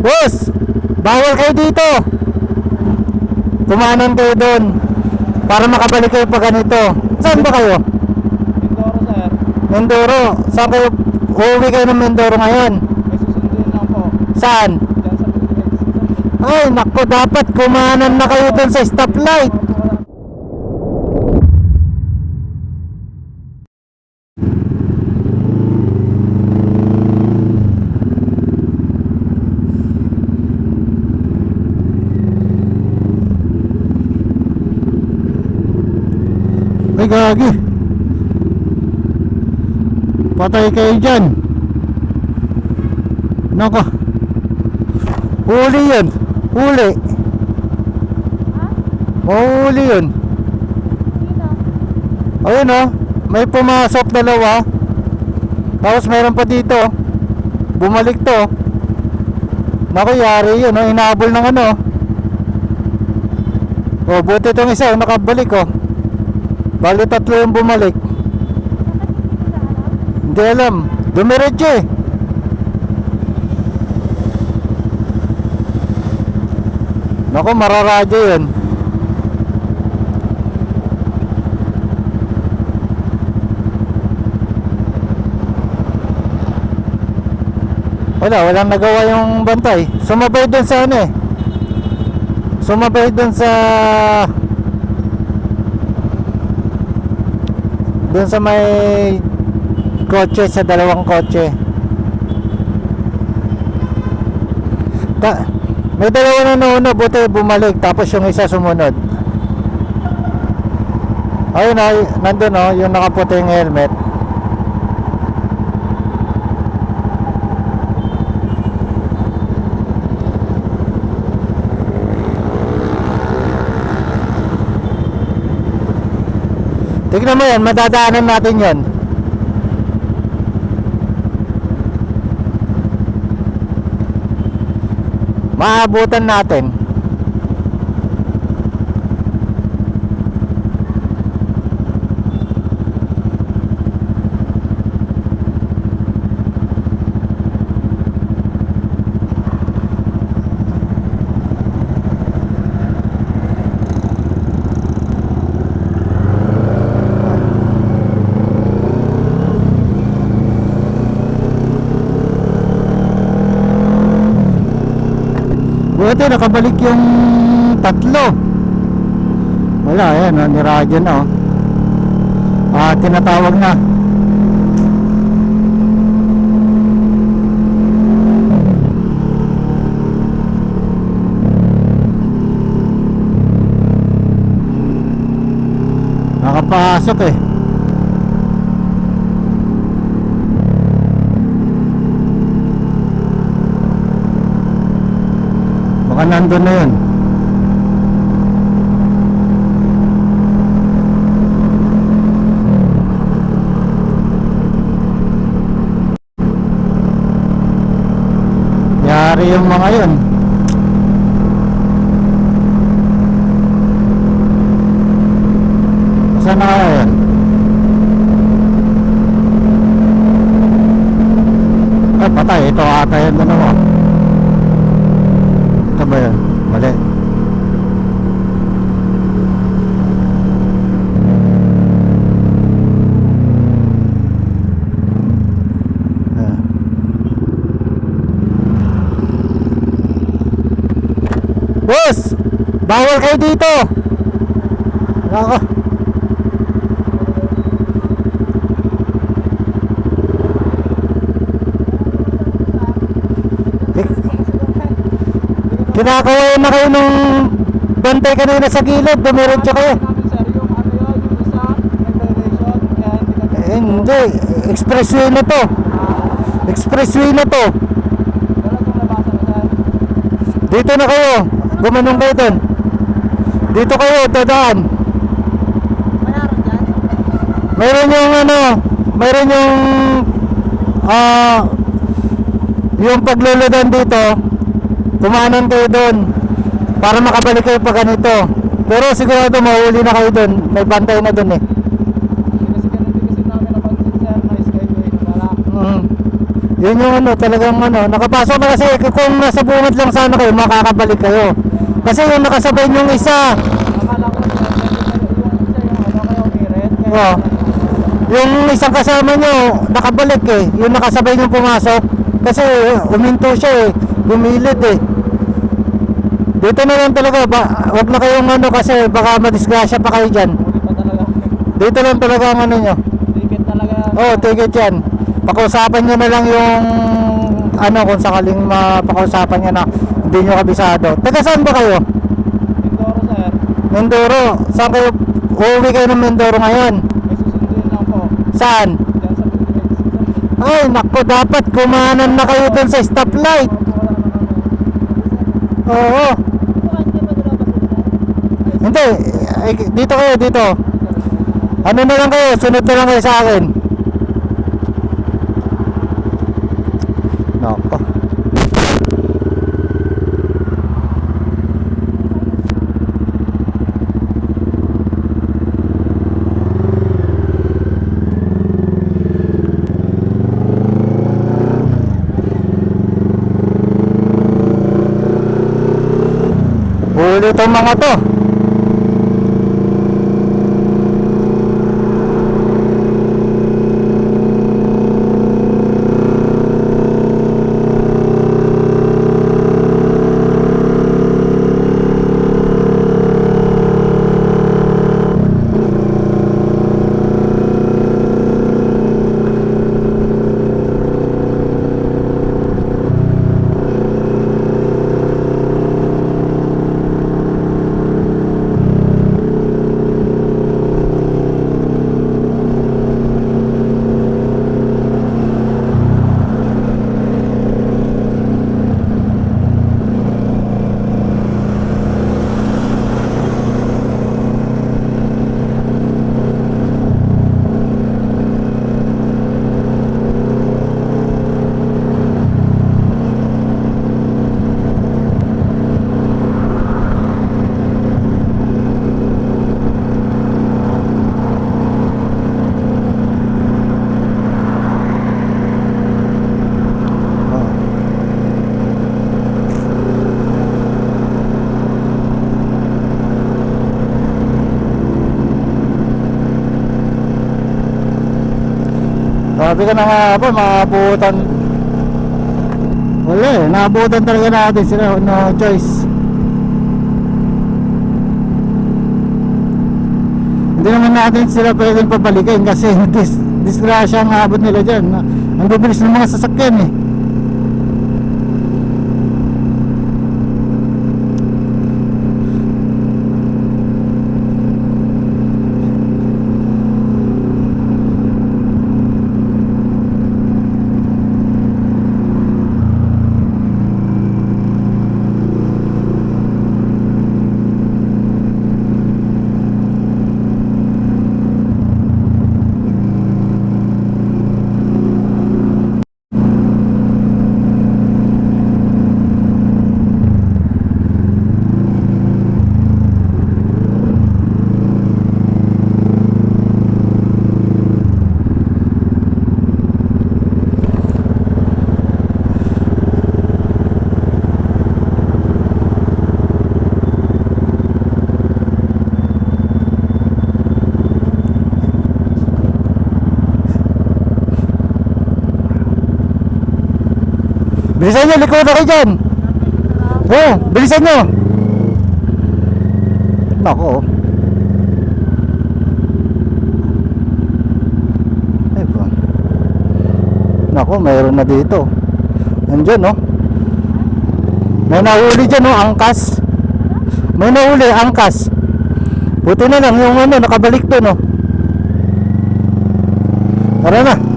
Boss, bawal kayo dito. Kumanan kayo doon para makabalik kayo pa ganito. Saan ba kayo? Mindoro, sir. Mindoro. Saan kayo? Uuwi kayo ng Mindoro ngayon? May susunduin lang po. Saan? Diyan sa Pilipinas. Ay, naku, dapat kumanan na kayo doon sa stoplight. Ay, gagi. Patay kayo dyan. Nako. Huli yun. Huli. Huli yun. Ayun o. May pumasok dalawa. Tapos mayroon pa dito. Bumalik to. Naku, yari yun o. Inahabol ng ano. O, buti itong isa. Nakabalik o. Bali tatlo yung bumalik. Hindi alam. Dumiretso eh. Naku, mararadyo yun. Walang nagawa yung bantay. Sumabay dun sa ano eh. Sumabay dun sa may kotse, sa dalawang kotse. May dalawa na nauna, buti bumalik, tapos yung isa sumunod. Ayun o, nandun o, yung nakaputing helmet. Tignan mo yan, madadaanan natin yan. Maabutan natin. Buti nakabalik yung tatlo. Wala, yan, niradyo na oh. Tinatawag na. Nakapasok eh. Baka nandun na yun. Yari yung mga yun. Saan na kaya yan? Ay, patay. Ito ata yan doon ako. Ito ba yun? Mali. Boss! Bawal kayo dito! Ako. Kinakawayan na kayo nung bantay kanina sa gilid, dumiretso kayo. Hindi, expressway na to. Expressway na to. Dito na kayo, gumanong kayo dun. Dito kayo, dadaan. Mayroon yung ano, mayroon yung pagluludan dito. Kumanan kayo doon para makabalik kayo pa ganito. Pero sigurado mahuli na kayo doon. May bantay na doon eh. Kasi namin napansin, sir, na skyway na pala. Yun yung ano, talagang ano, nakapasok na kasi kung nasa bungad lang sana kayo, makakabalik kayo. Kasi yung nakasabay yung isa, Akala ko yung isa yung ano kayo umirit. oh, yung isang kasama nyo, nakabalik eh. Yung nakasabay nyo pumasok. Kasi uminto siya eh, bumilid eh. Dito na lang talaga, wag na kayong ano kasi baka madisgrasya pa kayo dyan. Huli pa talaga. Dito lang talaga ang ano nyo. Ticket talaga. Oh, ticket yan. Pakiusapan nyo na lang yung ano kung sakaling mapakiusapan nyo na hindi nyo kabisado. Taga saan ba kayo? Mindoro sir. Mindoro. Saan kayo? Uuwi kayo ng Mindoro ngayon? May susunduin lang po. Saan? Diyan sa Pilipinas. Ay, nako, dapat kumanan na kayo dun sa stoplight. Oo. Hindi, ay, dito kayo, dito. Ano na lang kayo, sunod na lang kayo sa akin. Nako. Huli itong mga to. Sabi ka na nga po, maabutan. Wala eh, naabutan talaga natin sila, no choice. Hindi naman natin sila pwedeng papalikin kasi disgrasya ang abot nila dyan. Ang bibilis ng mga sasakyan eh. Bilisan nyo, likod ako dyan. Oo, bilisan nyo. Nako. Ay ba. Nako, mayroon na dito. Nandiyan no. May nahuli dyan no, angkas. May nahuli, angkas. Buti na lang yung ano, nakabalik to no. Tara na.